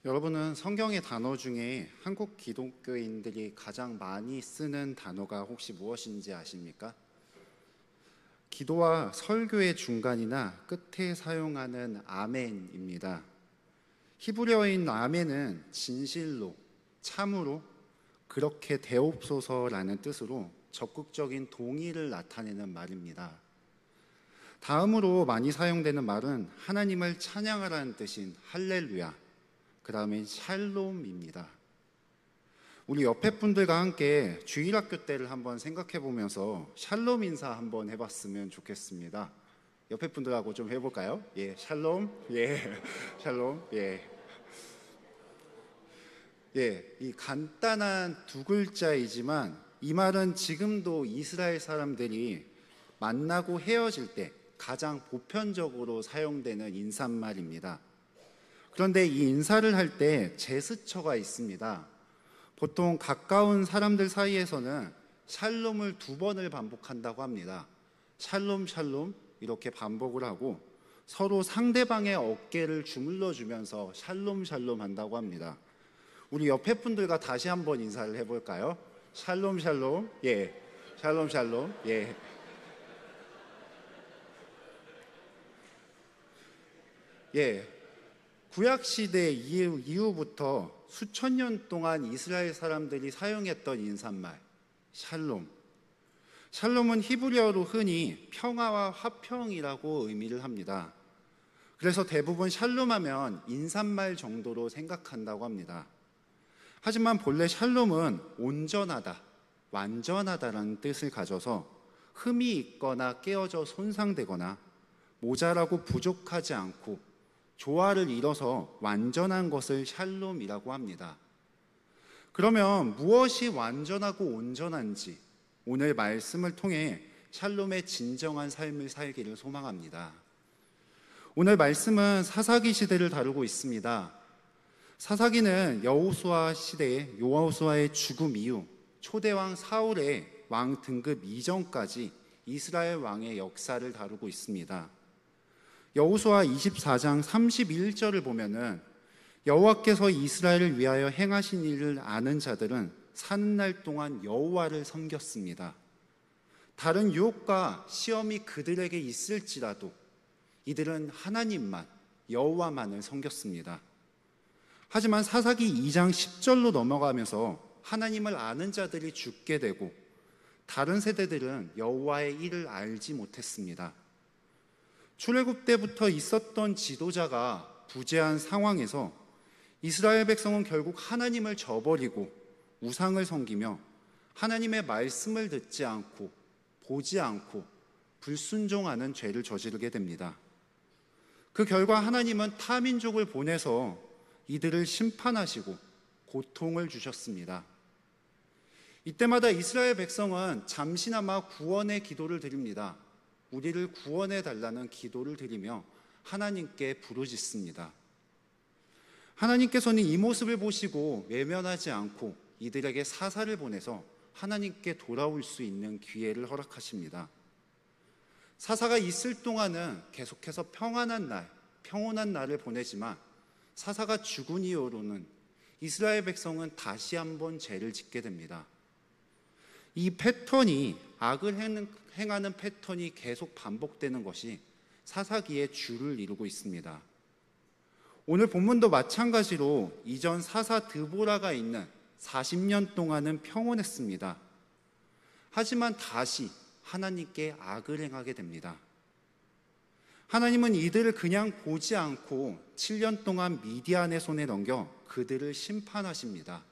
여러분은 성경의 단어 중에 한국 기독교인들이 가장 많이 쓰는 단어가 혹시 무엇인지 아십니까? 기도와 설교의 중간이나 끝에 사용하는 아멘입니다. 히브리어인 아멘은 진실로, 참으로, 그렇게 되옵소서라는 뜻으로 적극적인 동의를 나타내는 말입니다. 다음으로 많이 사용되는 말은 하나님을 찬양하라는 뜻인 할렐루야, 그 다음에 샬롬입니다. 우리 옆에 분들과 함께 주일학교 때를 한번 생각해 보면서 샬롬 인사 한번 해봤으면 좋겠습니다. 옆에 분들하고 좀 해볼까요? 예, 샬롬, 예, 샬롬, 예. 예, 이 간단한 두 글자이지만 이 말은 지금도 이스라엘 사람들이 만나고 헤어질 때 가장 보편적으로 사용되는 인사말입니다. 그런데 이 인사를 할 때 제스처가 있습니다. 보통 가까운 사람들 사이에서는 샬롬을 2번을 반복한다고 합니다. 샬롬 샬롬 이렇게 반복을 하고 서로 상대방의 어깨를 주물러 주면서 샬롬 샬롬 한다고 합니다. 우리 옆에 분들과 다시 한번 인사를 해볼까요? 샬롬 샬롬, 예, 샬롬 샬롬, 예. 예, 구약시대 이후부터 수천 년 동안 이스라엘 사람들이 사용했던 인사말 샬롬. 샬롬은 히브리어로 흔히 평화와 화평이라고 의미를 합니다. 그래서 대부분 샬롬하면 인사말 정도로 생각한다고 합니다. 하지만 본래 샬롬은 온전하다, 완전하다라는 뜻을 가져서 흠이 있거나 깨어져 손상되거나 모자라고 부족하지 않고 조화를 이뤄서 완전한 것을 샬롬이라고 합니다. 그러면 무엇이 완전하고 온전한지 오늘 말씀을 통해 샬롬의 진정한 삶을 살기를 소망합니다. 오늘 말씀은 사사기 시대를 다루고 있습니다. 사사기는 여호수아 시대의 여호수아의 죽음 이후 초대왕 사울의 왕 등급 이전까지 이스라엘 왕의 역사를 다루고 있습니다. 여호수아 24장 31절을 보면은 여호와께서 이스라엘을 위하여 행하신 일을 아는 자들은 사는 날 동안 여호와를 섬겼습니다. 다른 유혹과 시험이 그들에게 있을지라도 이들은 하나님만, 여호와만을 섬겼습니다. 하지만 사사기 2장 10절로 넘어가면서 하나님을 아는 자들이 죽게 되고 다른 세대들은 여호와의 일을 알지 못했습니다. 출애굽 때부터 있었던 지도자가 부재한 상황에서 이스라엘 백성은 결국 하나님을 저버리고 우상을 섬기며 하나님의 말씀을 듣지 않고 보지 않고 불순종하는 죄를 저지르게 됩니다. 그 결과 하나님은 타민족을 보내서 이들을 심판하시고 고통을 주셨습니다. 이때마다 이스라엘 백성은 잠시나마 구원의 기도를 드립니다. 우리를 구원해 달라는 기도를 드리며 하나님께 부르짖습니다. 하나님께서는 이 모습을 보시고 외면하지 않고 이들에게 사사를 보내서 하나님께 돌아올 수 있는 기회를 허락하십니다. 사사가 있을 동안은 계속해서 평온한 날을 보내지만 사사가 죽은 이후로는 이스라엘 백성은 다시 한번 죄를 짓게 됩니다. 이 패턴이 악을 행하는 패턴이 계속 반복되는 것이 사사기의 주를 이루고 있습니다. 오늘 본문도 마찬가지로 이전 사사 드보라가 있는 40년 동안은 평온했습니다. 하지만 다시 하나님께 악을 행하게 됩니다. 하나님은 이들을 그냥 보지 않고 7년 동안 미디안의 손에 넘겨 그들을 심판하십니다.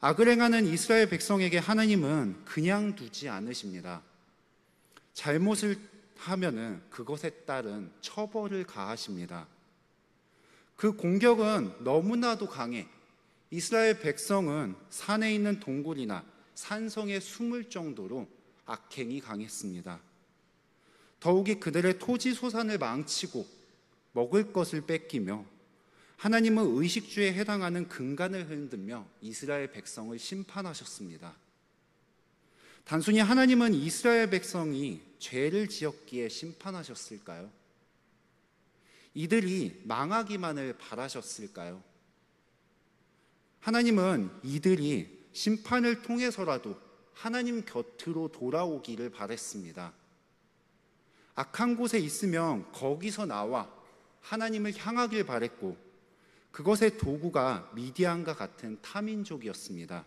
악을 행하는 이스라엘 백성에게 하나님은 그냥 두지 않으십니다. 잘못을 하면은 그것에 따른 처벌을 가하십니다. 그 공격은 너무나도 강해 이스라엘 백성은 산에 있는 동굴이나 산성에 숨을 정도로 악행이 강했습니다. 더욱이 그들의 토지 소산을 망치고 먹을 것을 뺏기며 하나님은 의식주에 해당하는 근간을 흔들며 이스라엘 백성을 심판하셨습니다. 단순히 하나님은 이스라엘 백성이 죄를 지었기에 심판하셨을까요? 이들이 망하기만을 바라셨을까요? 하나님은 이들이 심판을 통해서라도 하나님 곁으로 돌아오기를 바랬습니다. 악한 곳에 있으면 거기서 나와 하나님을 향하길 바랬고, 그것의 도구가 미디안과 같은 타민족이었습니다.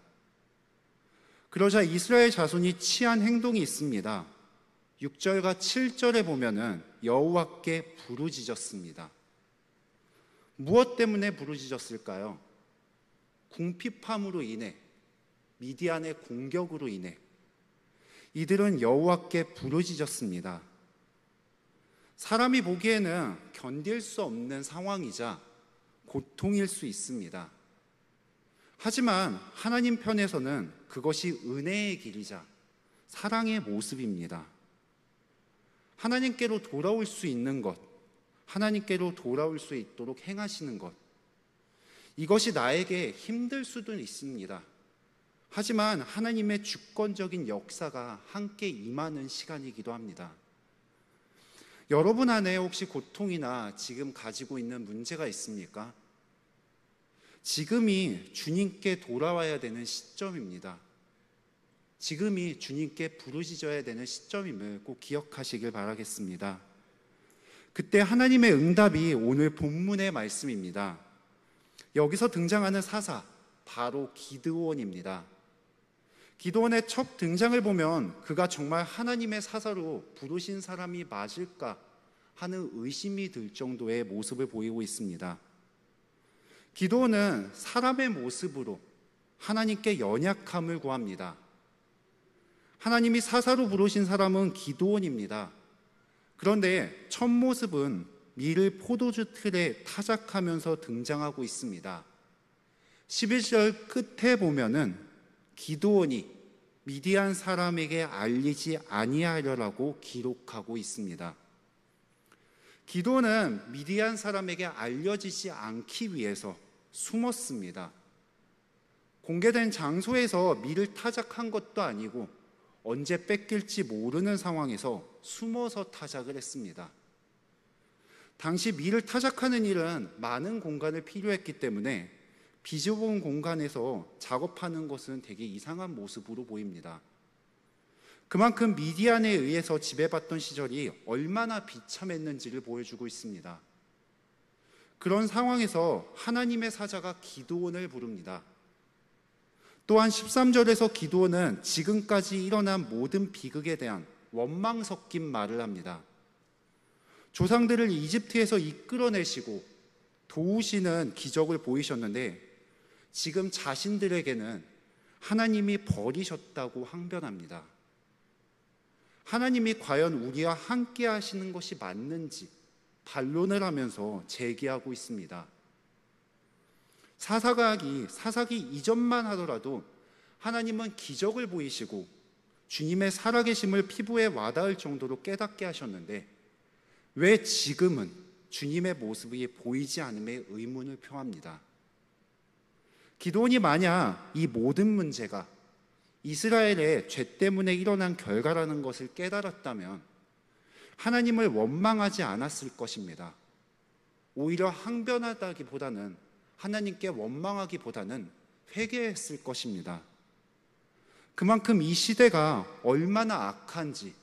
그러자 이스라엘 자손이 취한 행동이 있습니다. 6절과 7절에 보면은 여호와께 부르짖었습니다. 무엇 때문에 부르짖었을까요? 궁핍함으로 인해, 미디안의 공격으로 인해 이들은 여호와께 부르짖었습니다. 사람이 보기에는 견딜 수 없는 상황이자 고통일 수 있습니다. 하지만 하나님 편에서는 그것이 은혜의 길이자 사랑의 모습입니다. 하나님께로 돌아올 수 있는 것, 하나님께로 돌아올 수 있도록 행하시는 것, 이것이 나에게 힘들 수도 있습니다. 하지만 하나님의 주권적인 역사가 함께 임하는 시간이기도 합니다. 여러분 안에 혹시 고통이나 지금 가지고 있는 문제가 있습니까? 지금이 주님께 돌아와야 되는 시점입니다. 지금이 주님께 부르짖어야 되는 시점임을 꼭 기억하시길 바라겠습니다. 그때 하나님의 응답이 오늘 본문의 말씀입니다. 여기서 등장하는 사사, 바로 기드온입니다. 기드온의 첫 등장을 보면 그가 정말 하나님의 사사로 부르신 사람이 맞을까 하는 의심이 들 정도의 모습을 보이고 있습니다. 기드온은 사람의 모습으로 하나님께 연약함을 구합니다. 하나님이 사사로 부르신 사람은 기드온입니다. 그런데 첫 모습은 밀을 포도주 틀에 타작하면서 등장하고 있습니다. 11절 끝에 보면은 기드온이 미디안 사람에게 알리지 아니하려라고 기록하고 있습니다. 기드온은 미디안 사람에게 알려지지 않기 위해서 숨었습니다. 공개된 장소에서 밀을 타작한 것도 아니고 언제 뺏길지 모르는 상황에서 숨어서 타작을 했습니다. 당시 밀을 타작하는 일은 많은 공간을 필요했기 때문에 비좁은 공간에서 작업하는 것은 되게 이상한 모습으로 보입니다. 그만큼 미디안에 의해서 지배받던 시절이 얼마나 비참했는지를 보여주고 있습니다. 그런 상황에서 하나님의 사자가 기드온을 부릅니다. 또한 13절에서 기드온은 지금까지 일어난 모든 비극에 대한 원망 섞인 말을 합니다. 조상들을 이집트에서 이끌어내시고 도우시는 기적을 보이셨는데 지금 자신들에게는 하나님이 버리셨다고 항변합니다. 하나님이 과연 우리와 함께 하시는 것이 맞는지 반론을 하면서 제기하고 있습니다. 사사기 이전만 하더라도 하나님은 기적을 보이시고 주님의 살아계심을 피부에 와닿을 정도로 깨닫게 하셨는데 왜 지금은 주님의 모습이 보이지 않음에 의문을 표합니다. 기드온이 만약 이 모든 문제가 이스라엘의 죄 때문에 일어난 결과라는 것을 깨달았다면 하나님을 원망하지 않았을 것입니다. 오히려 항변하다기보다는 하나님께 원망하기보다는 회개했을 것입니다. 그만큼 이 시대가 얼마나 악한지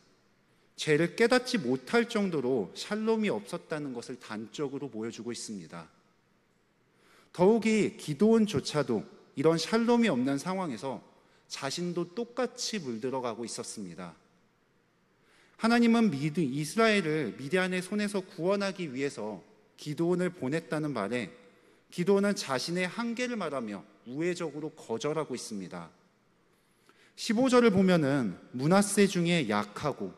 죄를 깨닫지 못할 정도로 샬롬이 없었다는 것을 단적으로 보여주고 있습니다. 더욱이 기드온조차도 이런 샬롬이 없는 상황에서 자신도 똑같이 물들어가고 있었습니다. 하나님은 이스라엘을 미디안의 손에서 구원하기 위해서 기드온을 보냈다는 말에 기드온은 자신의 한계를 말하며 우회적으로 거절하고 있습니다. 15절을 보면은 므낫세 중에 약하고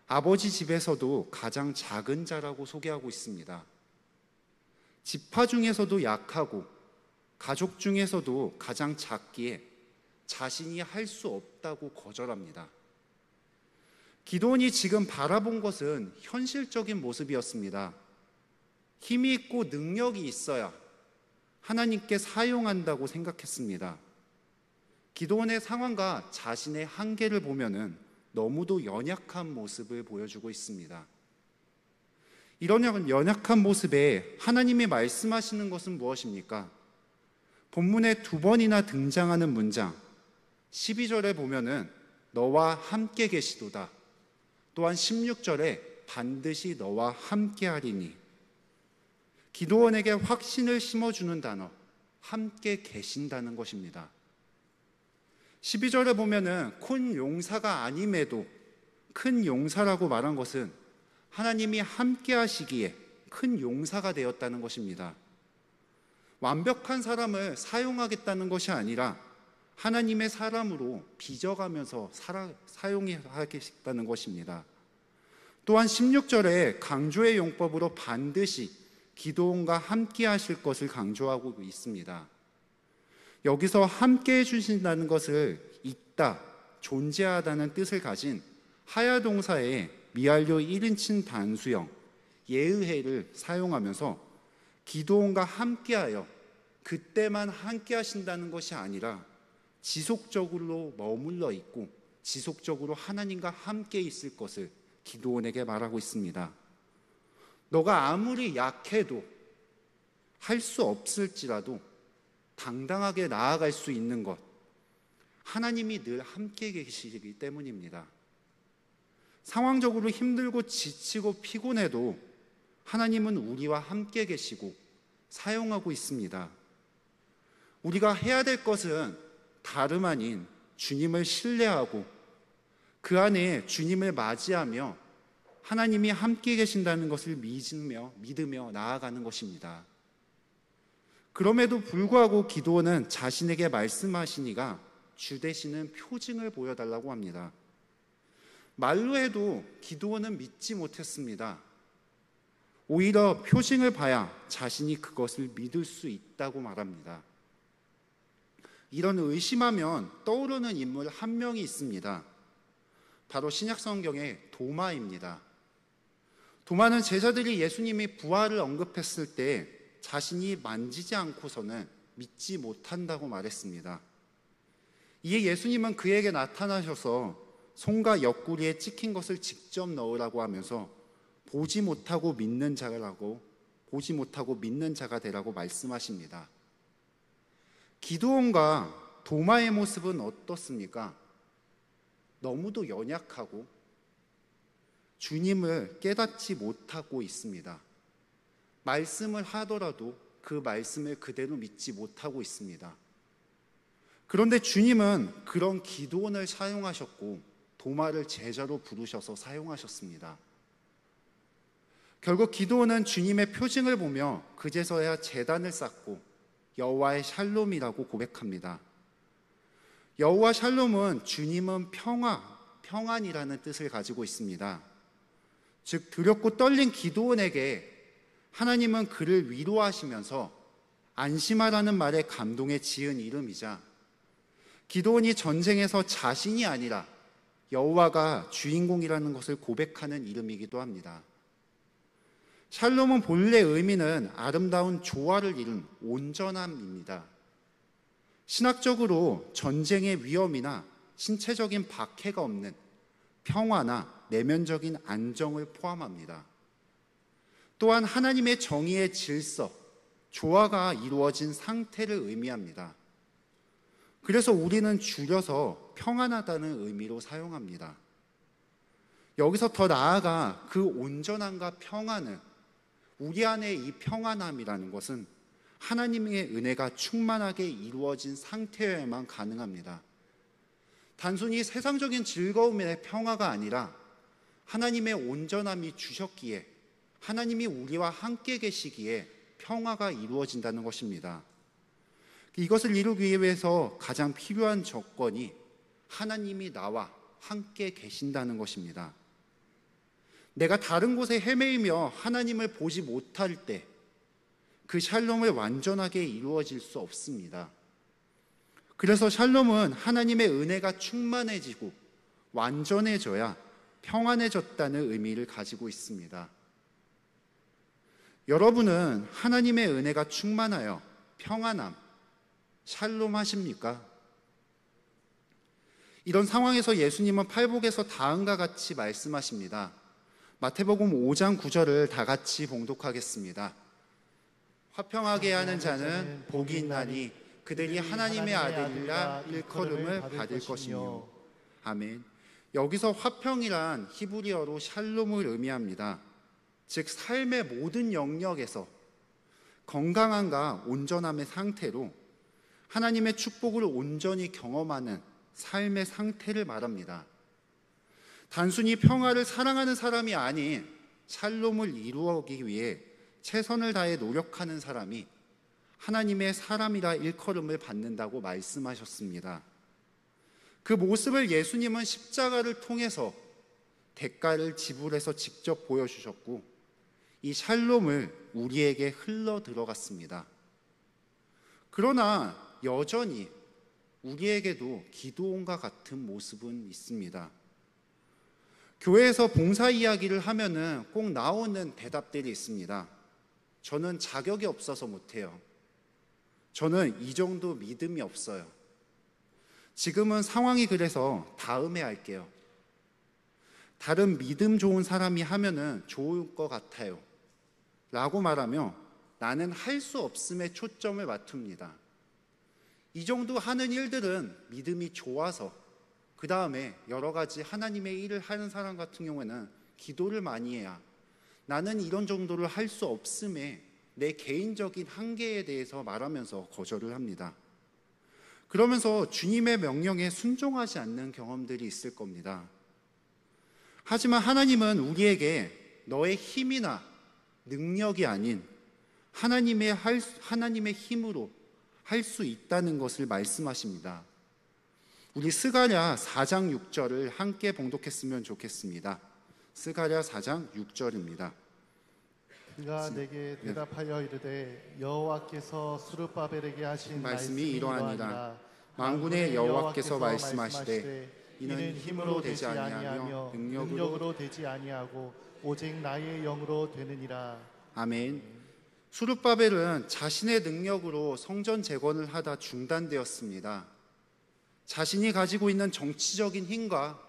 아버지 집에서도 가장 작은 자라고 소개하고 있습니다. 지파 중에서도 약하고 가족 중에서도 가장 작기에 자신이 할 수 없다고 거절합니다. 기드온이 지금 바라본 것은 현실적인 모습이었습니다. 힘이 있고 능력이 있어야 하나님께 사용한다고 생각했습니다. 기드온의 상황과 자신의 한계를 보면은 너무도 연약한 모습을 보여주고 있습니다. 이런 연약한 모습에 하나님이 말씀하시는 것은 무엇입니까? 본문에 2번이나 등장하는 문장 12절에 보면은 너와 함께 계시도다, 또한 16절에 반드시 너와 함께 하리니, 기도원에게 확신을 심어주는 단어 함께 계신다는 것입니다. 12절에 보면은 큰 용사가 아님에도 큰 용사라고 말한 것은 하나님이 함께 하시기에 큰 용사가 되었다는 것입니다. 완벽한 사람을 사용하겠다는 것이 아니라 하나님의 사람으로 빚어가면서 사용하겠다는 것입니다. 또한 16절에 강조의 용법으로 반드시 기도원과 함께 하실 것을 강조하고 있습니다. 여기서 함께 해주신다는 것을 있다, 존재하다는 뜻을 가진 하야 동사의 미완료 1인칭 단수형 예의해를 사용하면서 기도원과 함께하여 그때만 함께 하신다는 것이 아니라 지속적으로 머물러 있고 지속적으로 하나님과 함께 있을 것을 기도원에게 말하고 있습니다. 너가 아무리 약해도, 할 수 없을지라도 당당하게 나아갈 수 있는 것, 하나님이 늘 함께 계시기 때문입니다. 상황적으로 힘들고 지치고 피곤해도 하나님은 우리와 함께 계시고 사용하고 있습니다. 우리가 해야 될 것은 다름 아닌 주님을 신뢰하고 그 안에 주님을 맞이하며 하나님이 함께 계신다는 것을 믿으며 나아가는 것입니다. 그럼에도 불구하고 기도원은 자신에게 말씀하시니가 주 되시는 표징을 보여달라고 합니다. 말로 해도 기도원은 믿지 못했습니다. 오히려 표징을 봐야 자신이 그것을 믿을 수 있다고 말합니다. 이런 의심하면 떠오르는 인물 한 명이 있습니다. 바로 신약 성경의 도마입니다. 도마는 제자들이 예수님이 부활을 언급했을 때 자신이 만지지 않고서는 믿지 못한다고 말했습니다. 이에 예수님은 그에게 나타나셔서 손과 옆구리에 찍힌 것을 직접 넣으라고 하면서 보지 못하고 믿는 자가 되라고 말씀하십니다. 기드온과 도마의 모습은 어떻습니까? 너무도 연약하고 주님을 깨닫지 못하고 있습니다. 말씀을 하더라도 그 말씀을 그대로 믿지 못하고 있습니다. 그런데 주님은 그런 기드온을 사용하셨고 도마를 제자로 부르셔서 사용하셨습니다. 결국 기드온은 주님의 표징을 보며 그제서야 제단을 쌓고 여호와의 샬롬이라고 고백합니다. 여호와 샬롬은 주님은 평안이라는 뜻을 가지고 있습니다. 즉 두렵고 떨린 기드온에게 하나님은 그를 위로하시면서 안심하라는 말에 감동에 지은 이름이자 기드온이 전쟁에서 자신이 아니라 여호와가 주인공이라는 것을 고백하는 이름이기도 합니다. 샬롬은 본래 의미는 아름다운 조화를 이룬 온전함입니다. 신학적으로 전쟁의 위험이나 신체적인 박해가 없는 평화나 내면적인 안정을 포함합니다. 또한 하나님의 정의의 질서, 조화가 이루어진 상태를 의미합니다. 그래서 우리는 줄여서 평안하다는 의미로 사용합니다. 여기서 더 나아가 그 온전함과 평안은 우리 안에 이 평안함이라는 것은 하나님의 은혜가 충만하게 이루어진 상태여야만 가능합니다. 단순히 세상적인 즐거움의 평화가 아니라 하나님의 온전함이 주셨기에 하나님이 우리와 함께 계시기에 평화가 이루어진다는 것입니다. 이것을 이루기 위해서 가장 필요한 조건이 하나님이 나와 함께 계신다는 것입니다. 내가 다른 곳에 헤매이며 하나님을 보지 못할 때 그 샬롬을 완전하게 이루어질 수 없습니다. 그래서 샬롬은 하나님의 은혜가 충만해지고 완전해져야 평안해졌다는 의미를 가지고 있습니다. 여러분은 하나님의 은혜가 충만하여 평안함, 샬롬 하십니까? 이런 상황에서 예수님은 팔복에서 다음과 같이 말씀하십니다. 마태복음 5장 9절을 다 같이 봉독하겠습니다. 화평하게 하는 자는 복이 있나니 그들이 하나님의 아들이라 일컬음을 받을 것이며. 아멘. 여기서 화평이란 히브리어로 샬롬을 의미합니다. 즉 삶의 모든 영역에서 건강함과 온전함의 상태로 하나님의 축복을 온전히 경험하는 삶의 상태를 말합니다. 단순히 평화를 사랑하는 사람이 아닌 샬롬을 이루기 위해 최선을 다해 노력하는 사람이 하나님의 사람이라 일컬음을 받는다고 말씀하셨습니다. 그 모습을 예수님은 십자가를 통해서 대가를 지불해서 직접 보여주셨고 이 샬롬을 우리에게 흘러 들어갔습니다. 그러나 여전히 우리에게도 기도원과 같은 모습은 있습니다. 교회에서 봉사 이야기를 하면은 꼭 나오는 대답들이 있습니다. 저는 자격이 없어서 못해요. 저는 이 정도 믿음이 없어요. 지금은 상황이 그래서 다음에 할게요. 다른 믿음 좋은 사람이 하면은 좋을 것 같아요. 라고 말하며 나는 할 수 없음에 초점을 맞춥니다. 이 정도 하는 일들은 믿음이 좋아서 그 다음에 여러 가지 하나님의 일을 하는 사람 같은 경우에는 기도를 많이 해야 나는 이런 정도를 할 수 없음에 내 개인적인 한계에 대해서 말하면서 거절을 합니다. 그러면서 주님의 명령에 순종하지 않는 경험들이 있을 겁니다. 하지만 하나님은 우리에게 너의 힘이나 능력이 아닌 하나님의 힘으로 할 수 있다는 것을 말씀하십니다. 우리 스가랴 4장 6절을 함께 봉독했으면 좋겠습니다. 스가랴 4장 6절입니다. 그가 내게 대답하여 이르되 여호와께서 스룹바벨에게 하신 말씀이 이러하니라. 만군의 여호와께서 말씀하시되 이는 힘으로 되지 아니하며 능력으로 되지 아니하고 오직 나의 영으로 되느니라. 아멘. 스룹바벨은 자신의 능력으로 성전 재건을 하다 중단되었습니다. 자신이 가지고 있는 정치적인 힘과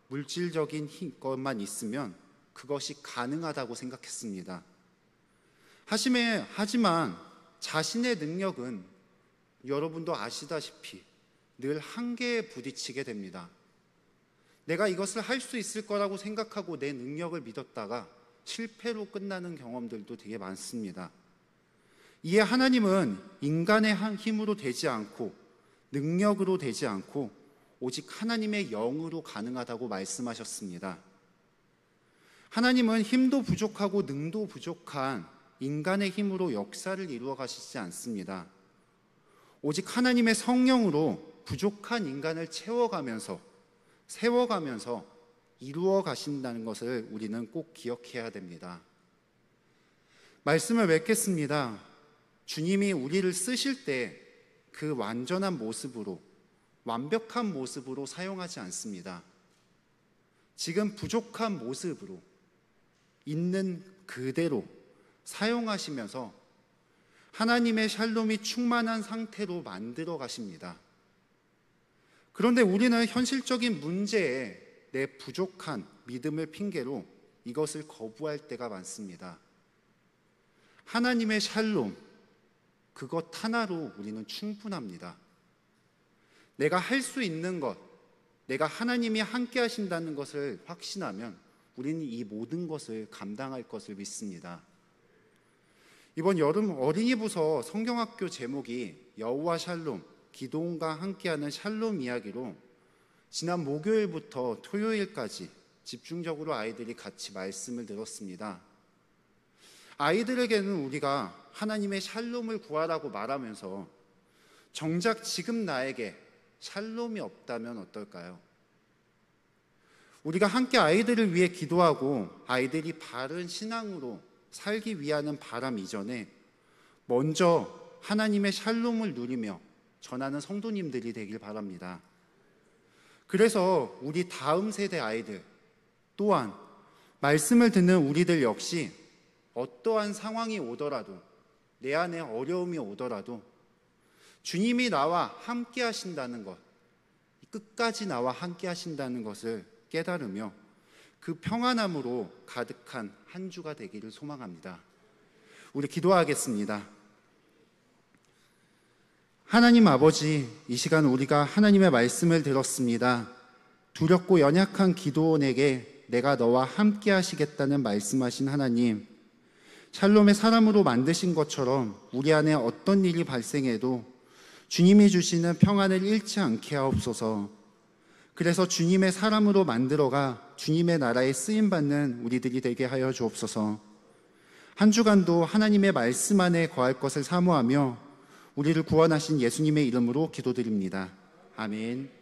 물질적인 것만 있으면 그것이 가능하다고 생각했습니다. 하지만 자신의 능력은 여러분도 아시다시피 늘 한계에 부딪히게 됩니다. 내가 이것을 할 수 있을 거라고 생각하고 내 능력을 믿었다가 실패로 끝나는 경험들도 되게 많습니다. 이에 하나님은 인간의 힘으로 되지 않고 능력으로 되지 않고 오직 하나님의 영으로 가능하다고 말씀하셨습니다. 하나님은 힘도 부족하고 능도 부족한 인간의 힘으로 역사를 이루어 가시지 않습니다. 오직 하나님의 성령으로 부족한 인간을 채워가면서 세워가면서 이루어 가신다는 것을 우리는 꼭 기억해야 됩니다. 말씀을 맺겠습니다. 주님이 우리를 쓰실 때 그 완전한 모습으로 완벽한 모습으로 사용하지 않습니다. 지금 부족한 모습으로 있는 그대로 사용하시면서 하나님의 샬롬이 충만한 상태로 만들어 가십니다. 그런데 우리는 현실적인 문제에 내 부족한 믿음을 핑계로 이것을 거부할 때가 많습니다. 하나님의 샬롬, 그것 하나로 우리는 충분합니다. 내가 할 수 있는 것, 내가 하나님이 함께 하신다는 것을 확신하면 우리는 이 모든 것을 감당할 것을 믿습니다. 이번 여름 어린이 부서 성경학교 제목이 여호와 샬롬, 기도원과 함께하는 샬롬 이야기로 지난 목요일부터 토요일까지 집중적으로 아이들이 같이 말씀을 들었습니다. 아이들에게는 우리가 하나님의 샬롬을 구하라고 말하면서 정작 지금 나에게 샬롬이 없다면 어떨까요? 우리가 함께 아이들을 위해 기도하고 아이들이 바른 신앙으로 살기 위하는 바람 이전에 먼저 하나님의 샬롬을 누리며 전하는 성도님들이 되길 바랍니다. 그래서 우리 다음 세대 아이들 또한 말씀을 듣는 우리들 역시 어떠한 상황이 오더라도 내 안에 어려움이 오더라도 주님이 나와 함께 하신다는 것, 끝까지 나와 함께 하신다는 것을 깨달으며 그 평안함으로 가득한 한 주가 되기를 소망합니다. 우리 기도하겠습니다. 하나님 아버지, 이 시간 우리가 하나님의 말씀을 들었습니다. 두렵고 연약한 기도원에게 내가 너와 함께 하시겠다는 말씀하신 하나님, 샬롬의 사람으로 만드신 것처럼 우리 안에 어떤 일이 발생해도 주님이 주시는 평안을 잃지 않게 하옵소서. 그래서 주님의 사람으로 만들어가 주님의 나라에 쓰임받는 우리들이 되게 하여 주옵소서. 한 주간도 하나님의 말씀 안에 거할 것을 사모하며 우리를 구원하신 예수님의 이름으로 기도드립니다. 아멘.